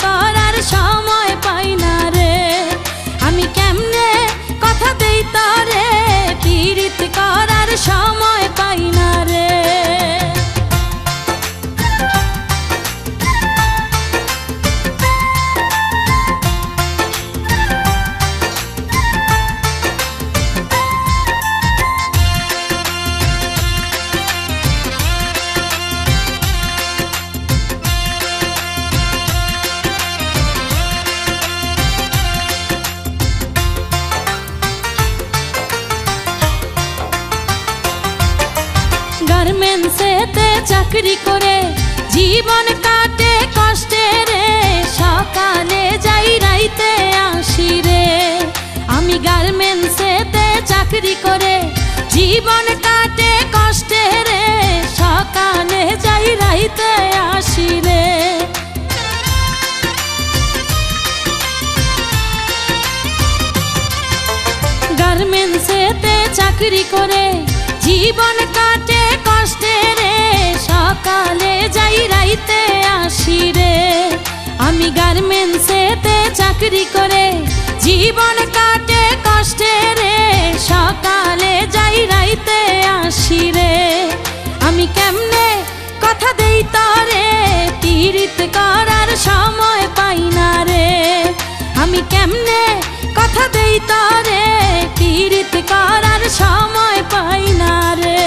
করার সময় পাই না রে। আমি কেমনে কথা দেই তরে পীড়িত করার সময় পাই না রে। গার্মেন্টসেতে চাকরি করে জীবন কাটে কষ্টে রে। সকালে যাই রাইতে আসি রে। আমি গার্মেন্টসেতে চাকরি করে জীবন কাটে কষ্টে রে। সকালে যাই রাইতে আসি রে। গার্মেন্টসেতে চাকরি করে জীবন কাটে কষ্টে রে। সকালে যাই রাইতে আসি রে। আমি গার্মেন্টসেতে চাকরি করে জীবন কাটে কষ্টে রে। সকালে যাই রাইতে আসি রে। আমি কেমনে কথা দেই তরে পীড়িত করার সময় পাই না রে। আমি কেমনে কথা দেই তরে পীড়িত করার সময় পাই না রে।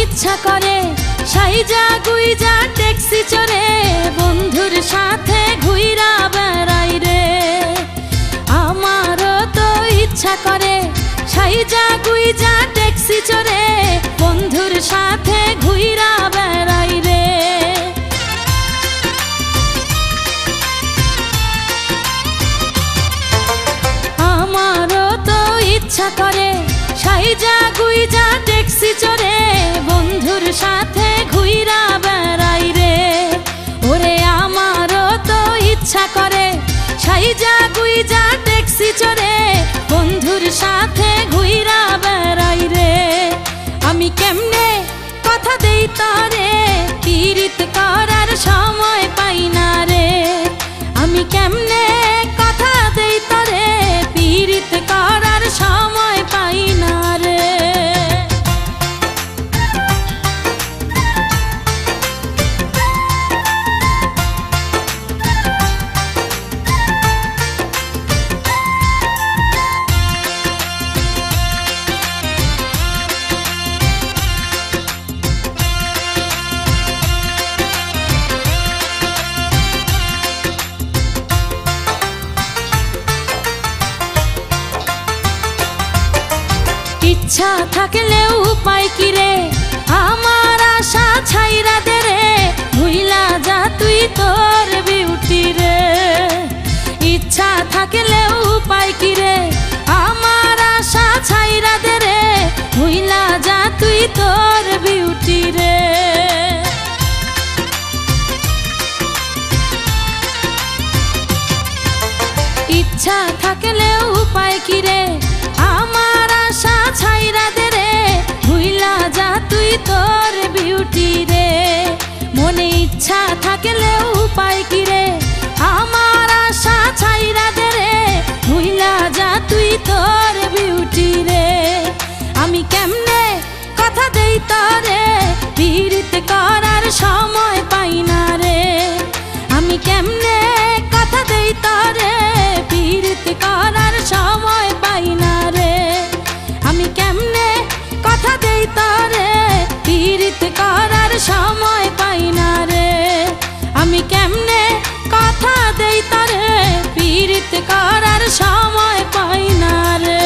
ইচ্ছা করে সাইজা গুইজা ট্যাক্সি চড়ে বন্ধুর সাথে ঘুইরা বেড়াই রে। আমারও তো ইচ্ছা করে সাইজা গুইজা ট্যাক্সি চড়ে বন্ধুর সাথে ঘুইরা বেড়াই রে। আমারও তো ইচ্ছা করে সাইজা গুইজা ট্যাক্সি চড়ে বন্ধুর সাথে ঘুইরা বেড়াই রে। ওরে আমারও তো ইচ্ছা করে সাইজা গুইজা ট্যাক্সি চড়ে বন্ধুর সাথে ঘুইরা বেড়াই রে। আমি কেমনে কথা দেই তরে পীড়িত করার সময় পাই না রে। আমি কেমনে কথা দেই তরে পীড়িত করার সময় পাই না রে। ইচ্ছা থাকলেও উপায় কি রে আমার আশা ছাইরা দে রে। ভুইলা যা তুই তোর বিউটি রে। ইচ্ছা থাকলেও উপায় কি রে আমার আশা ছাইরা দে রে। ভুইলা যা তুই তোর বিউটি রে। ইচ্ছা থাকলেও উপায় কি রে আমার আশা ছাইরা দে রে। ভুইলা যা তুই তোর বিউটি রে। মনে ইচ্ছা থাকলেও উপায় কি রে আমার আশা ছাইরা দে রে। ভুইলা যা তুই তোর বিউটি রে। আমি কেমনে কথা দেই তরে পীড়িত করার সময় পাই না রে। আমি কেমনে কথা দেই তরে পীড়িত করার সময় পাই না রে। আমি কেমনে কথা দেই তরে পীড়িত করার সময় পাই না রে। আমি কেমনে কথা দেই তরে পীড়িত করার সময় পাই না রে।